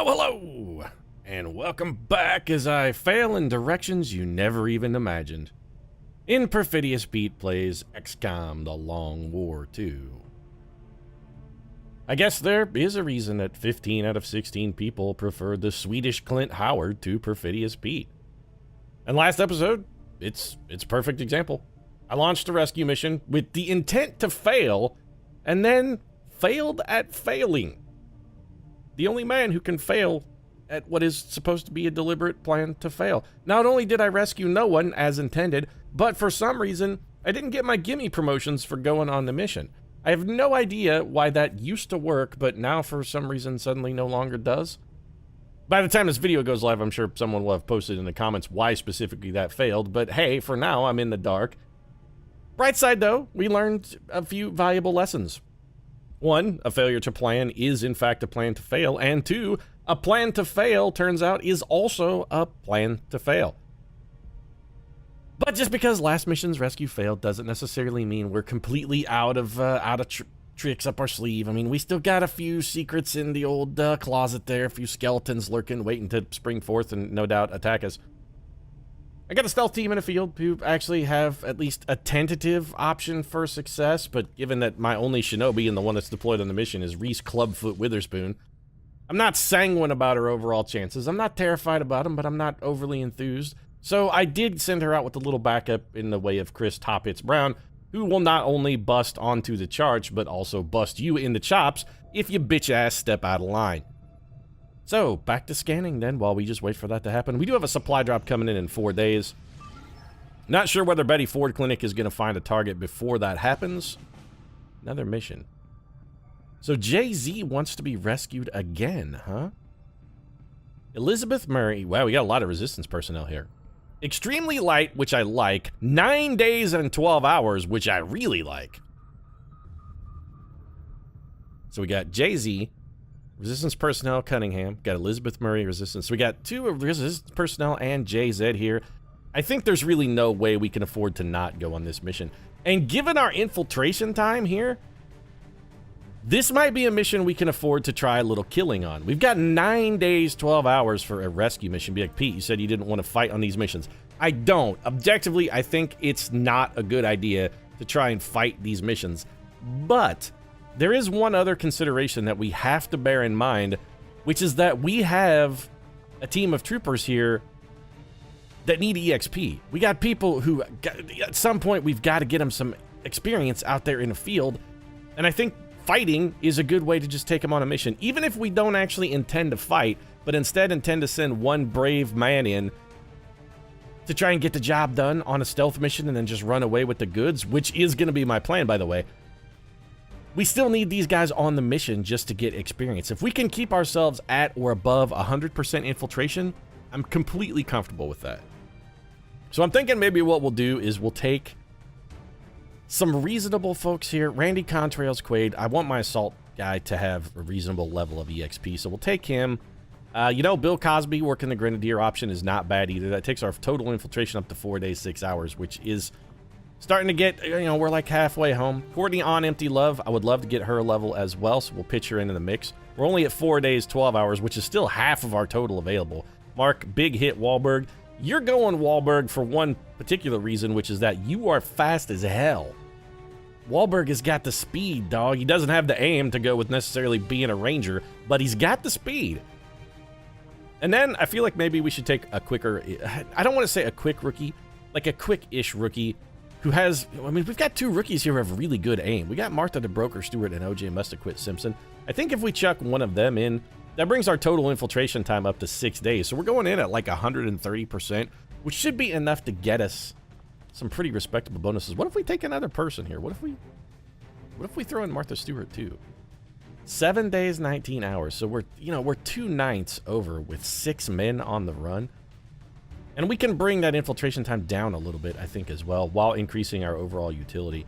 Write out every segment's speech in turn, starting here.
Hello, hello, and welcome back as I fail in directions you never even imagined. In Perfidious Pete plays XCOM The Long War 2. I guess there is a reason that 15 out of 16 people preferred the Swedish Clint Howard to Perfidious Pete. And last episode, it's a perfect example. I launched a rescue mission with the intent to fail, and then failed at failing. The only man who can fail at what is supposed to be a deliberate plan to fail. Not only did I rescue no one as intended, but for some reason, I didn't get my gimme promotions for going on the mission. I have no idea why that used to work, but now for some reason suddenly no longer does. By the time this video goes live, I'm sure someone will have posted in the comments why specifically that failed, but hey, for now, I'm in the dark. Bright side though, we learned a few valuable lessons. One, a failure to plan is in fact a plan to fail, and two, a plan to fail turns out is also a plan to fail. But just because last mission's rescue failed doesn't necessarily mean we're completely out of tricks up our sleeve. I mean, we still got a few secrets in the old closet there, a few skeletons lurking, waiting to spring forth and no doubt attack us. I got a stealth team in the field who actually have at least a tentative option for success, but given that my only shinobi and the one that's deployed on the mission is Reese Clubfoot Witherspoon, I'm not sanguine about her overall chances. I'm not terrified about them, but I'm not overly enthused. So I did send her out with a little backup in the way of Chris Top Hits Brown, who will not only bust onto the charge, but also bust you in the chops if you bitch-ass step out of line. So, back to scanning then, while we just wait for that to happen. We do have a supply drop coming in 4 days. Not sure whether Betty Ford Clinic is going to find a target before that happens. Another mission. So, Jay-Z wants to be rescued again, huh? Elizabeth Murray. Wow, we got a lot of resistance personnel here. Extremely light, which I like. 9 days and 12 hours, which I really like. So, we got Jay-Z. Resistance personnel, Cunningham. Got Elizabeth Murray, resistance. So we got 2 resistance personnel and JZ here. I think there's really no way we can afford to not go on this mission. And given our infiltration time here, this might be a mission we can afford to try a little killing on. We've got 9 days, 12 hours for a rescue mission. Be like, Pete, you said you didn't want to fight on these missions. I don't. Objectively, I think it's not a good idea to try and fight these missions. But there is one other consideration that we have to bear in mind, which is that we have a team of troopers here that need EXP. We got people who, at some point, we've got to get them some experience out there in the field, and I think fighting is a good way to just take them on a mission, even if we don't actually intend to fight, but instead intend to send one brave man in to try and get the job done on a stealth mission and then just run away with the goods, which is going to be my plan, by the way. We still need these guys on the mission just to get experience. If we can keep ourselves at or above 100% infiltration, I'm completely comfortable with that. So I'm thinking maybe what we'll do is we'll take some reasonable folks here. Randy Contrails Quaid. I want my assault guy to have a reasonable level of EXP, so we'll take him. You know, Bill Cosby working the Grenadier option is not bad either. That takes our total infiltration up to 4 days, 6 hours, which is starting to get, you know, we're like halfway home. Courtney on Empty Love, I would love to get her level as well, so we'll pitch her into the mix. We're only at 4 days, 12 hours, which is still half of our total available. Mark, big hit Wahlberg. You're going Wahlberg for one particular reason, which is that you are fast as hell. Wahlberg has got the speed, dog. He doesn't have the aim to go with necessarily being a ranger, but he's got the speed. And then I feel like maybe we should take a quicker, I don't want to say a quick rookie, like a quick-ish rookie who has, I mean, we've got 2 rookies here who have really good aim. We got Martha the Broker Stewart and OJ Must-Have-Quit Simpson. I think if we chuck one of them in, that brings our total infiltration time up to 6 days. So we're going in at like 130%, which should be enough to get us some pretty respectable bonuses. What if we take another person here? What if we throw in Martha Stewart too? 7 days, 19 hours. So we're 2 nights over with 6 men on the run. And we can bring that infiltration time down a little bit, I think, as well, while increasing our overall utility.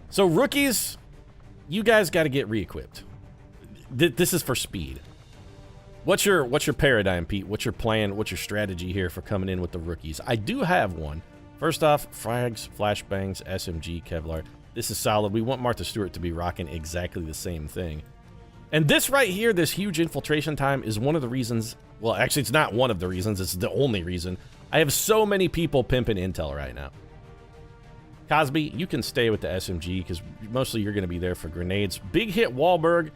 So, rookies, you guys got to get re-equipped. This is for speed. What's your paradigm, Pete? What's your plan? What's your strategy here for coming in with the rookies? I do have one. First off, frags, flashbangs, SMG, Kevlar. This is solid. We want Martha Stewart to be rocking exactly the same thing. And this right here, this huge infiltration time is one of the reasons, well, actually it's not one of the reasons, it's the only reason. I have so many people pimping intel right now. Cosby, you can stay with the SMG because mostly you're going to be there for grenades. Big hit Wahlberg,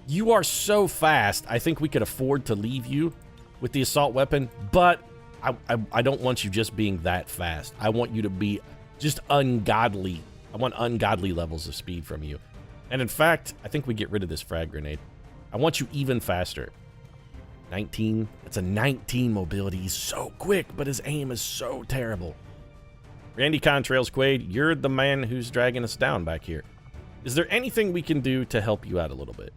you are so fast. I think we could afford to leave you with the assault weapon, but I don't want you just being that fast. I want you to be just ungodly. I want ungodly levels of speed from you. And in fact, I think we get rid of this frag grenade. I want you even faster. 19. It's a 19 mobility. He's so quick, but his aim is so terrible. Randy Contrails, Quaid, you're the man who's dragging us down back here. Is there anything we can do to help you out a little bit?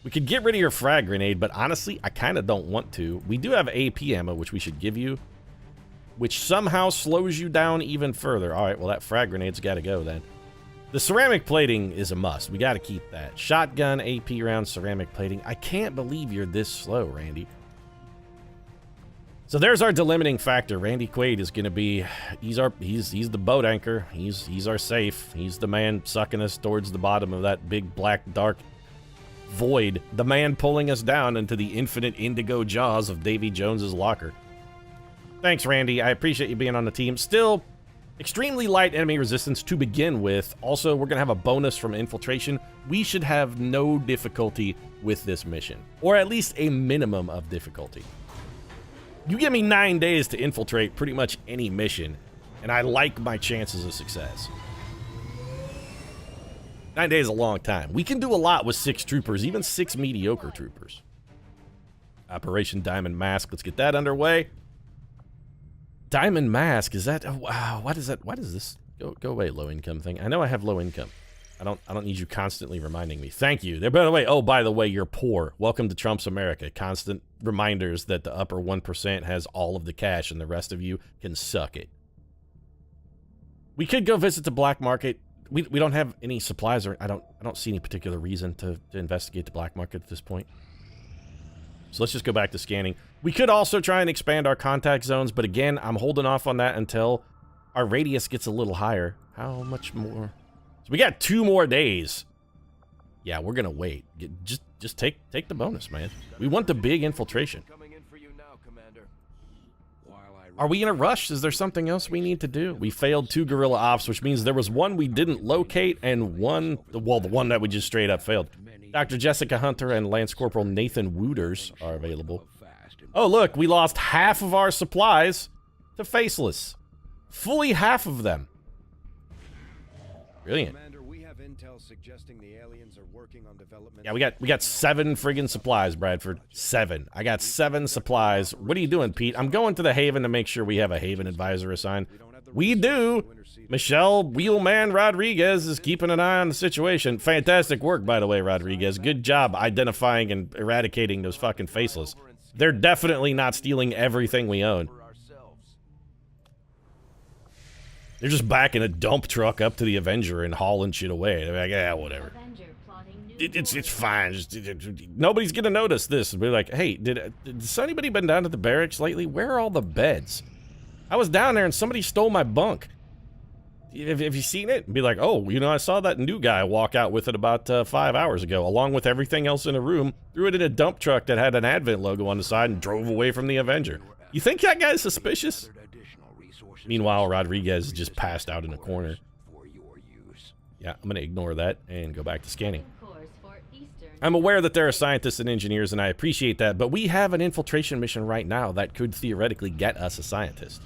We could get rid of your frag grenade, but honestly, I kind of don't want to. We do have AP ammo, which we should give you, which somehow slows you down even further. All right, well, that frag grenade's got to go then. The ceramic plating is a must. We got to keep that. Shotgun, AP round, ceramic plating. I can't believe you're this slow, Randy. So there's our delimiting factor. Randy Quaid is going to be, he's the boat anchor. He's our safe. He's the man sucking us towards the bottom of that big black dark void. The man pulling us down into the infinite indigo jaws of Davy Jones's locker. Thanks, Randy. I appreciate you being on the team. Still, extremely light enemy resistance to begin with. Also, we're going to have a bonus from infiltration. We should have no difficulty with this mission, or at least a minimum of difficulty. You give me 9 days to infiltrate pretty much any mission, and I like my chances of success. 9 days is a long time. We can do a lot with 6 troopers, even 6 mediocre troopers. Operation Diamond Mask. Let's get that underway. Diamond Mask, is that, oh, wow, what is that? What is this? Go away, low income thing. I know I have low income. I don't need you constantly reminding me. Thank you. By the way, you're poor. Welcome to Trump's America. Constant reminders that the upper 1% has all of the cash and the rest of you can suck it. We could go visit the black market. We don't have any supplies, or I don't see any particular reason to investigate the black market at this point. So let's just go back to scanning. We could also try and expand our contact zones, but again, I'm holding off on that until our radius gets a little higher. How much more? So we got 2 more days. Yeah, we're gonna wait. Just take the bonus, man. We want the big infiltration. Are we in a rush? Is there something else we need to do? We failed 2 guerrilla ops, which means there was one we didn't locate and one, well, the one that we just straight up failed. Dr. Jessica Hunter and Lance Corporal Nathan Wooters are available. Oh, look, we lost half of our supplies to Faceless. Fully half of them. Brilliant. Yeah, we got 7 friggin' supplies, Bradford. 7. I got 7 supplies. What are you doing, Pete? I'm going to the Haven to make sure we have a Haven advisor assigned. We do. Michelle Wheelman Rodriguez is keeping an eye on the situation. Fantastic work, by the way, Rodriguez. Good job identifying and eradicating those fucking Faceless. They're definitely not stealing everything we own. They're just backing a dump truck up to the Avenger and hauling shit away. They're like, yeah, whatever. It's fine. Nobody's gonna notice this. And be like, hey, has anybody been down to the barracks lately? Where are all the beds? I was down there and somebody stole my bunk. Have you seen it? And be like, oh, you know, I saw that new guy walk out with it about 5 hours ago, along with everything else in the room, threw it in a dump truck that had an Advent logo on the side and drove away from the Avenger. You think that guy's suspicious? Meanwhile, Rodriguez just passed out in a corner. Yeah, I'm going to ignore that and go back to scanning. I'm aware that there are scientists and engineers, and I appreciate that, but we have an infiltration mission right now that could theoretically get us a scientist.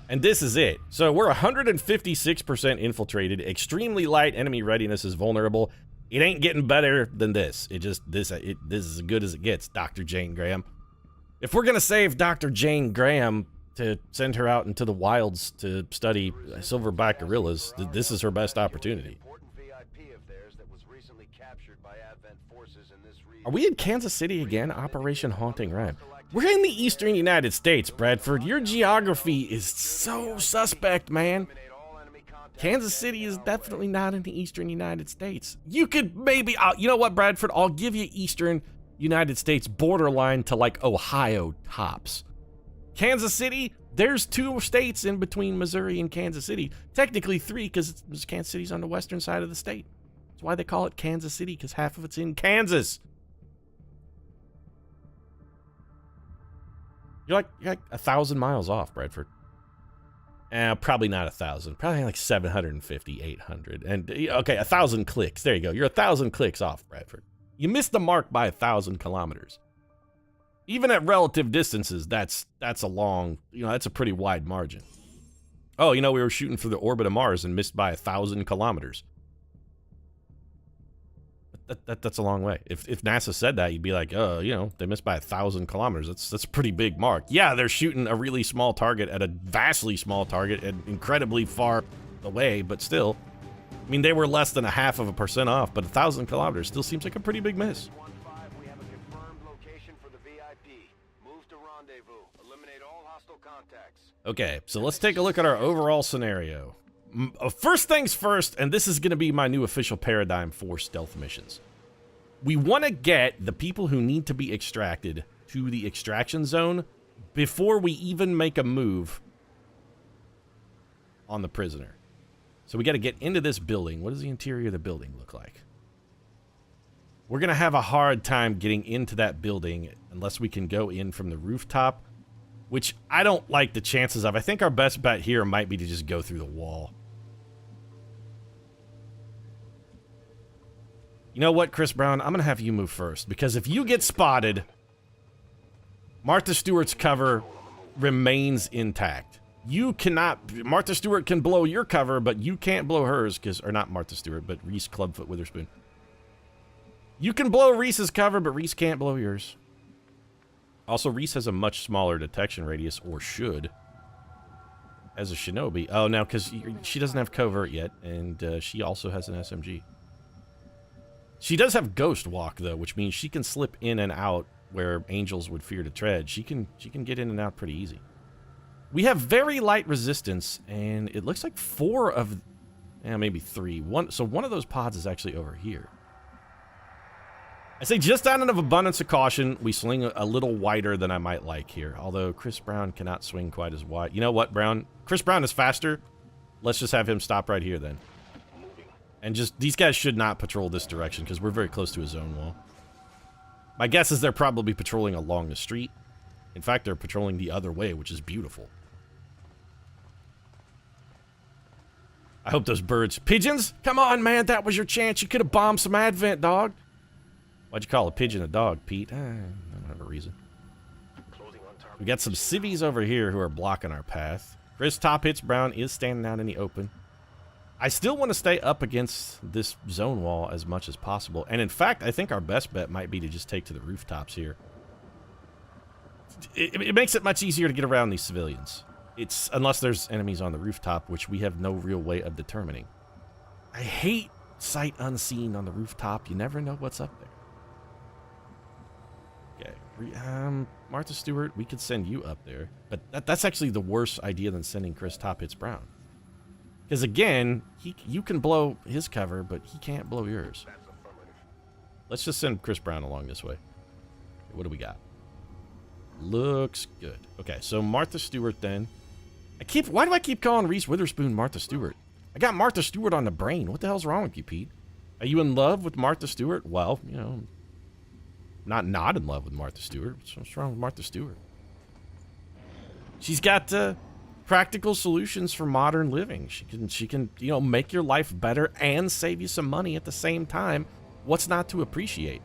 And this is it. So we're 156% infiltrated, extremely light, enemy readiness is vulnerable. It ain't getting better than this. This is as good as it gets, Dr. Jane Graham. If we're going to save Dr. Jane Graham to send her out into the wilds to study silverback gorillas, this is her best opportunity. Are we in Kansas City again? Operation Haunting Rhyme. We're in the eastern United States, Bradford. Your geography is so suspect, man. Kansas City is definitely not in the eastern United States. You could maybe, you know what, Bradford? I'll give you eastern United States borderline to like Ohio tops. Kansas City, there's 2 states in between Missouri and Kansas City. Technically 3, because Kansas City's on the western side of the state. That's why they call it Kansas City, because half of it's in Kansas. You're like 1,000 miles off, Bradford. Probably not 1,000. Probably like 750, 800. And, okay, 1,000 clicks. There you go. You're 1,000 clicks off, Bradford. You missed the mark by 1,000 kilometers. Even at relative distances, that's a long, that's a pretty wide margin. Oh, we were shooting for the orbit of Mars and missed by 1,000 kilometers. That's a long way. If NASA said that, you'd be like, they missed by 1,000 kilometers. That's a pretty big mark. Yeah, they're shooting a really small target at a vastly small target and incredibly far away, but still. I mean, they were less than 0.5% off, but 1,000 kilometers still seems like a pretty big miss. We have a confirmed location for the VIP. Move to rendezvous. Eliminate all hostile contacts. Okay, so let's take a look at our overall scenario. First things first, and this is going to be my new official paradigm for stealth missions. We want to get the people who need to be extracted to the extraction zone before we even make a move on the prisoner. So we got to get into this building. What does the interior of the building look like? We're going to have a hard time getting into that building unless we can go in from the rooftop, which I don't like the chances of. I think our best bet here might be to just go through the wall. You know what, Chris Brown? I'm going to have you move first, because if you get spotted, Martha Stewart's cover remains intact. You cannot... Martha Stewart can blow your cover, but you can't blow hers, or not Martha Stewart, but Reese Clubfoot Witherspoon. You can blow Reese's cover, but Reese can't blow yours. Also, Reese has a much smaller detection radius, or should, as a shinobi. Oh, now, because she doesn't have covert yet, and she also has an SMG. She does have Ghost Walk, though, which means she can slip in and out where angels would fear to tread. She can get in and out pretty easy. We have very light resistance, and it looks like 4 of... maybe 3. So one of those pods is actually over here. I say just out of abundance of caution, we swing a little wider than I might like here. Although Chris Brown cannot swing quite as wide. You know what, Brown? Chris Brown is faster. Let's just have him stop right here, then. And just, these guys should not patrol this direction, because we're very close to a zone wall. My guess is they're probably patrolling along the street. In fact, they're patrolling the other way, which is beautiful. I hope those birds... Pigeons? Come on, man, that was your chance. You could have bombed some Advent, dog. Why'd you call a pigeon a dog, Pete? I don't have a reason. We got some civvies over here who are blocking our path. Chris Top Hits Brown is standing out in the open. I still want to stay up against this zone wall as much as possible. And in fact, I think our best bet might be to just take to the rooftops here. It makes it much easier to get around these civilians. Unless there's enemies on the rooftop, which we have no real way of determining. I hate sight unseen on the rooftop. You never know what's up there. Okay. Martha Stewart, we could send you up there. But that's actually the worst idea than sending Chris Top Hits Brown. Because again, you can blow his cover, but he can't blow yours. Let's just send Chris Brown along this way. What do we got? Looks good. Okay, so Martha Stewart then. Why do I keep calling Reese Witherspoon Martha Stewart? I got Martha Stewart on the brain. What the hell's wrong with you, Pete? Are you in love with Martha Stewart? Well, not in love with Martha Stewart. What's wrong with Martha Stewart? She's got practical solutions for modern living. She can make your life better and save you some money at the same time. What's not to appreciate?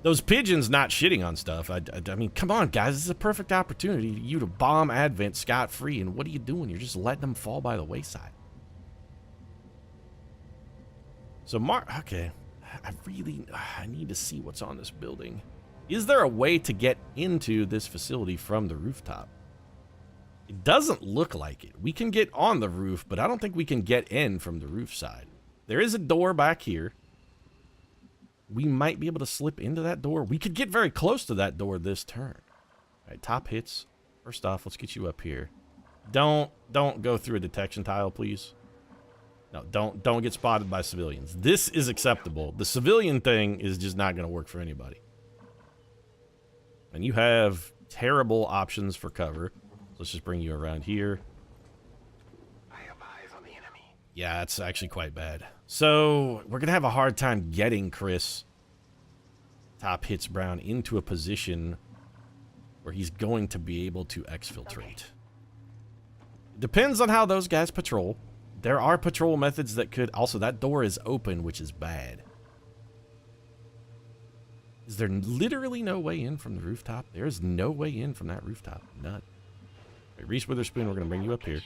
Those pigeons not shitting on stuff. I mean, come on, guys. This is a perfect opportunity for you to bomb Advent scot-free. And what are you doing? You're just letting them fall by the wayside. So, okay. I need to see what's on this building. Is there a way to get into this facility from the rooftop? It doesn't look like it. We can get on the roof, but I don't think we can get in from the roof side. There is a door back here. We might be able to slip into that door. We could get very close to that door this turn. All right, Top Hits. First off, let's get you up here. Don't go through a detection tile, please. No, don't get spotted by civilians. This is acceptable. The civilian thing is just not going to work for anybody. And you have terrible options for cover. Let's just bring you around here. I have eyes on the enemy. Yeah, it's actually quite bad. So, we're going to have a hard time getting Chris Top Hits Brown into a position or he's going to be able to exfiltrate. Depends on how those guys patrol. There are patrol methods that could... Also, that door is open, which is bad. Is there literally no way in from the rooftop? There is no way in from that rooftop. None. Right, Reese Witherspoon, we're going to bring you up here.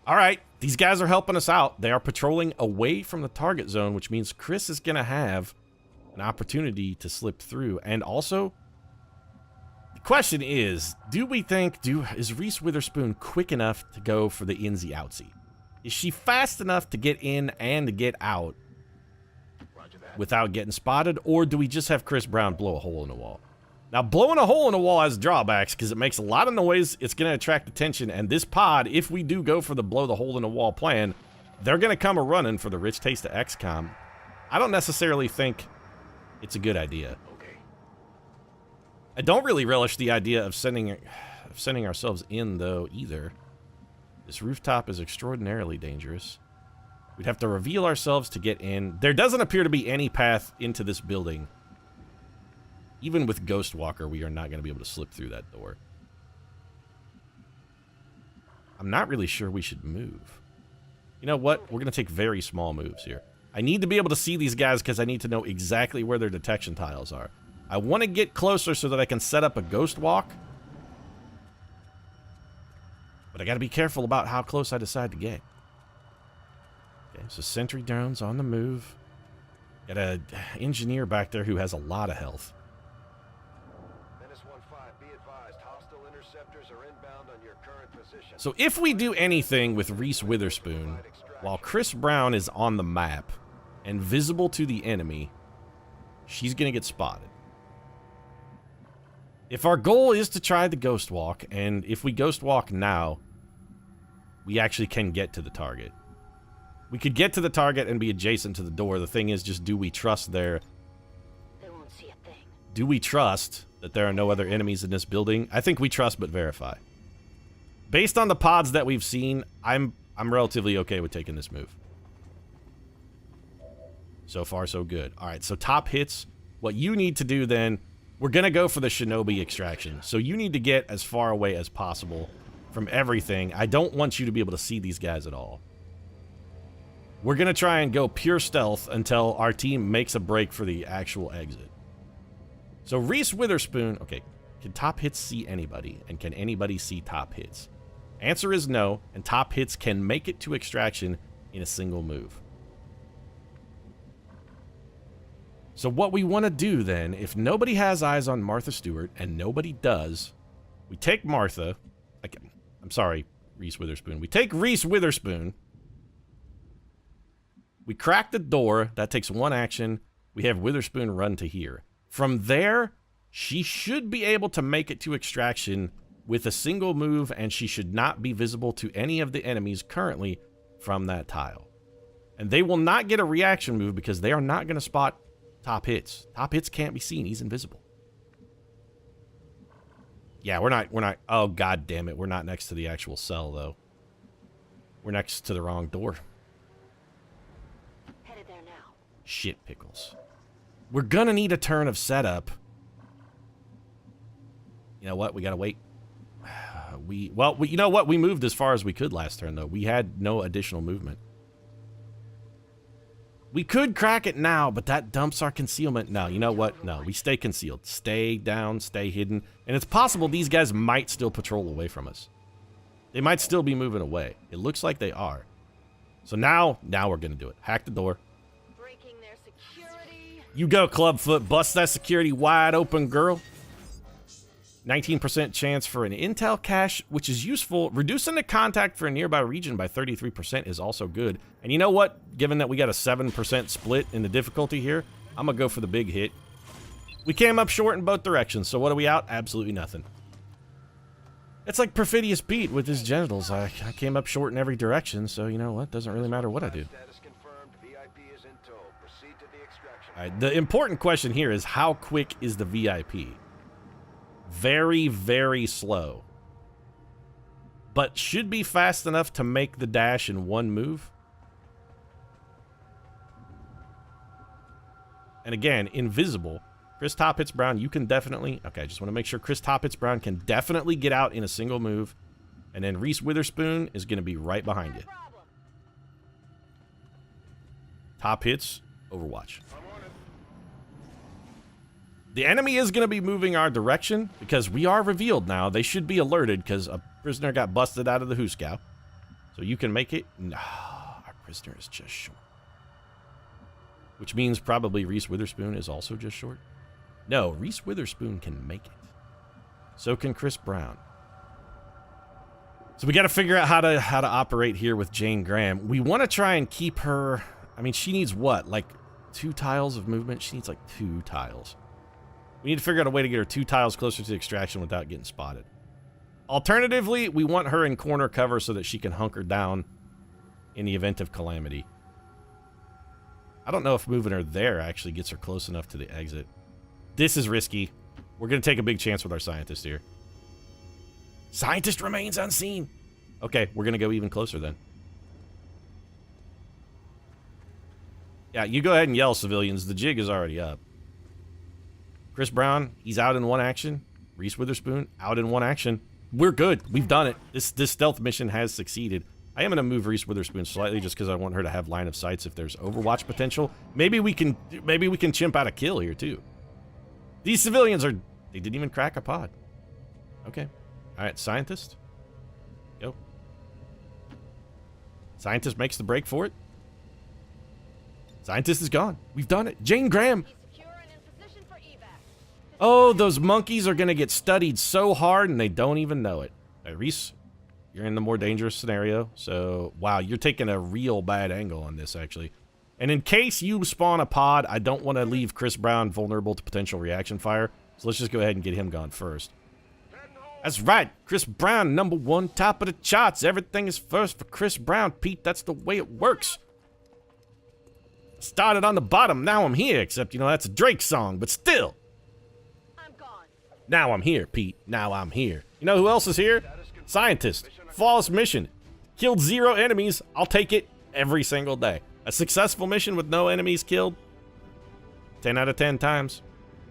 All right, these guys are helping us out. They are patrolling away from the target zone, which means Chris is going to have an opportunity to slip through. And also, the question is, do we think, is Reese Witherspoon quick enough to go for the insy outsy? Is she fast enough to get in and to get out without getting spotted? Or do we just have Chris Brown blow a hole in the wall? Now, blowing a hole in the wall has drawbacks because it makes a lot of noise. It's going to attract attention. And this pod, if we do go for the blow the hole in the wall plan, they're going to come a-running for the rich taste of XCOM. I don't necessarily think it's a good idea. I don't really relish the idea of sending ourselves in, though, either. This rooftop is extraordinarily dangerous. We'd have to reveal ourselves to get in. There doesn't appear to be any path into this building. Even with Ghost Walker, we are not going to be able to slip through that door. I'm not really sure we should move. You know what? We're going to take very small moves here. I need to be able to see these guys because I need to know exactly where their detection tiles are. I want to get closer so that I can set up a ghost walk. But I got to be careful about how close I decide to get. Okay, so sentry drones on the move. Got an engineer back there who has a lot of health. So if we do anything with Reese Witherspoon, while Chris Brown is on the map and visible to the enemy, she's going to get spotted. If our goal is to try the ghost walk, and if we ghost walk now, we actually can get to the target. We could get to the target and be adjacent to the door. The thing is, just do we trust there? They won't see a thing. Do we trust that there are no other enemies in this building? I think we trust but verify. Based on the pods that we've seen, I'm relatively okay with taking this move. So far, so good. All right, so top hits. What you need to do then, we're going to go for the Shinobi extraction. So you need to get as far away as possible from everything. I don't want you to be able to see these guys at all. We're going to try and go pure stealth until our team makes a break for the actual exit. So Reese Witherspoon, okay, can top hits see anybody? And can anybody see top hits? Answer is no, and top hits can make it to extraction in a single move. So what we want to do then, if nobody has eyes on Martha Stewart, and nobody does, we take Martha, I'm sorry, Reese Witherspoon. We take Reese Witherspoon, we crack the door, that takes one action, we have Witherspoon run to here. From there, she should be able to make it to extraction with a single move, and she should not be visible to any of the enemies currently from that tile. And they will not get a reaction move because they are not going to spot top hits. Top hits can't be seen. He's invisible. Yeah, we're not, oh, god damn it. We're not next to the actual cell, though. We're next to the wrong door. Headed there now. Shit pickles. We're gonna need a turn of setup. You know what? We gotta wait. Well, you know what? We moved as far as we could last turn, though. We had no additional movement. We could crack it now, but that dumps our concealment. No, you know what? No, we stay concealed. Stay down, stay hidden. And it's possible these guys might still patrol away from us. They might still be moving away. It looks like they are. So now we're going to do it. Hack the door. Breaking their security. You go, Clubfoot. Bust that security wide open, girl. 19% chance for an intel cache, which is useful. Reducing the contact for a nearby region by 33% is also good. And you know what? Given that we got a 7% split in the difficulty here, I'm going to go for the big hit. We came up short in both directions, so what are we out? Absolutely nothing. It's like Perfidious Pete with his genitals. I came up short in every direction, so you know what? Doesn't really matter what I do. All right, the important question here is how quick is the VIP? Very, very slow. But should be fast enough to make the dash in one move. And again, invisible. Chris Top Hits Brown, you can definitely... Okay, I just want to make sure Chris Top Hits Brown can definitely get out in a single move. And then Reese Witherspoon is going to be right behind you. Top Hits, Overwatch. The enemy is going to be moving our direction because we are revealed now. They should be alerted because a prisoner got busted out of the Hooskow. So you can make it... No, our prisoner is just short. Which means probably Reese Witherspoon is also just short. No, Reese Witherspoon can make it. So can Chris Brown. So we got to figure out how to operate here with Jane Graham. We want to try and keep her... I mean, she needs what? Like 2 tiles of movement? She needs like 2 tiles. We need to figure out a way to get her 2 tiles closer to extraction without getting spotted. Alternatively, we want her in corner cover so that she can hunker down in the event of calamity. I don't know if moving her there actually gets her close enough to the exit. This is risky. We're going to take a big chance with our scientist here. Scientist remains unseen. Okay, we're going to go even closer then. Yeah, you go ahead and yell, civilians. The jig is already up. Chris Brown, he's out in 1 action. Reese Witherspoon, out in 1 action. We're good. We've done it. This stealth mission has succeeded. I am going to move Reese Witherspoon slightly just because I want her to have line of sights if there's Overwatch potential. Maybe we can chimp out a kill here too. These civilians are... They didn't even crack a pod. Okay. All right, scientist. Go. Scientist makes the break for it. Scientist is gone. We've done it. Jane Graham. Oh, those monkeys are going to get studied so hard and they don't even know it. Reese, you're in the more dangerous scenario. So, wow, you're taking a real bad angle on this, actually. And in case you spawn a pod, I don't want to leave Chris Brown vulnerable to potential reaction fire. So let's just go ahead and get him gone first. That's right. Chris Brown, #1, top of the charts. Everything is first for Chris Brown, Pete. That's the way it works. Started on the bottom, now I'm here. Except, you know, that's a Drake song, but still. I'm gone. Now I'm here, Pete. Now I'm here. You know who else is here? Scientist. Flawless mission. Killed 0 enemies. I'll take it every single day. A successful mission with no enemies killed. 10 out of 10 times.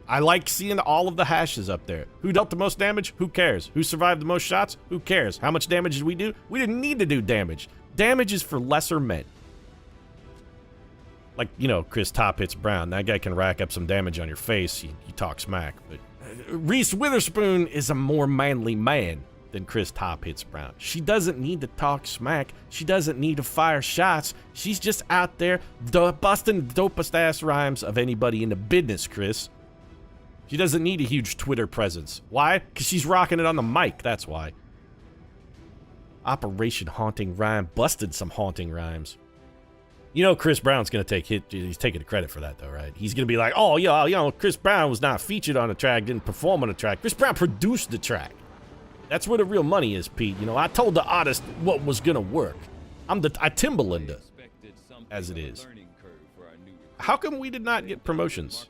I like seeing all of the hashes up there. Who dealt the most damage? Who cares? Who survived the most shots? Who cares? How much damage did we do? We didn't need to do damage. Damage is for lesser men. Like, you know, Chris Top Hits Brown. That guy can rack up some damage on your face. You talk smack. But Reese Witherspoon is a more manly man than Chris Top Hits Brown. She doesn't need to talk smack. She doesn't need to fire shots. She's just out there busting the dopest ass rhymes of anybody in the business, Chris. She doesn't need a huge Twitter presence. Why? Because she's rocking it on the mic. That's why. Operation Haunting Rhyme busted some haunting rhymes. You know Chris Brown's going to take hit. He's taking the credit for that, though, right? He's going to be like, oh, yeah, you know, Chris Brown was not featured on the track, didn't perform on the track. Chris Brown produced the track. That's where the real money is, Pete. You know, I told the artist what was going to work. I Timberlander, as it is. How come we did not get promotions?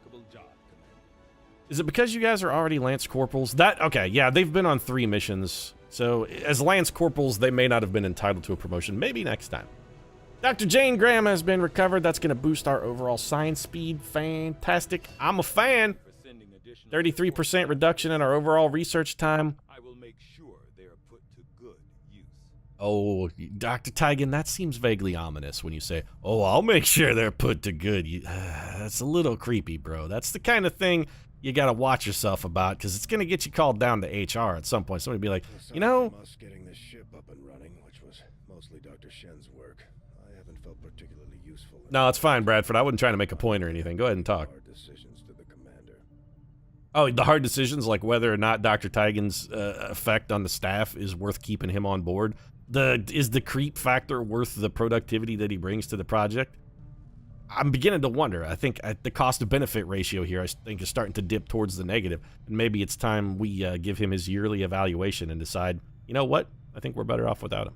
Is it because you guys are already Lance Corporals? Okay, yeah, they've been on 3 missions. So, as Lance Corporals, they may not have been entitled to a promotion. Maybe next time. Dr. Jane Graham has been recovered. That's going to boost our overall science speed. Fantastic. I'm a fan. 33% reduction in our overall research time. I will make sure they are put to good use. Oh, Dr. Tigan, that seems vaguely ominous when you say, oh, I'll make sure they're put to good use. That's a little creepy, bro. That's the kind of thing you got to watch yourself about, because it's going to get you called down to HR at some point. Somebody be like, you know... Us getting this ship up and running, which was mostly Dr. Shen's work. I haven't felt particularly useful. No, it's fine, Bradford. I wasn't trying to make a point or anything. Go ahead and talk. Hard decisions to the commander. Oh, the hard decisions, like whether or not Dr. Tigan's effect on the staff is worth keeping him on board. Is the creep factor worth the productivity that he brings to the project? I'm beginning to wonder. I think the cost-to-benefit ratio here, I think, is starting to dip towards the negative. And maybe it's time we give him his yearly evaluation and decide, you know what? I think we're better off without him.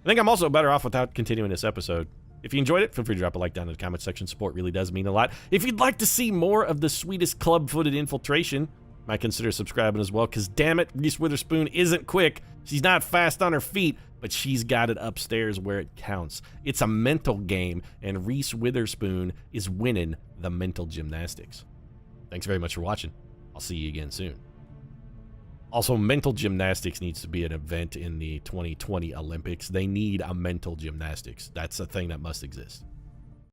I think I'm also better off without continuing this episode. If you enjoyed it, feel free to drop a like down in the comment section. Support really does mean a lot. If you'd like to see more of the sweetest club-footed infiltration, might consider subscribing as well, because damn it, Reese Witherspoon isn't quick. She's not fast on her feet, but she's got it upstairs where it counts. It's a mental game, and Reese Witherspoon is winning the mental gymnastics. Thanks very much for watching. I'll see you again soon. Also, mental gymnastics needs to be an event in the 2020 Olympics. They need a mental gymnastics. That's a thing that must exist.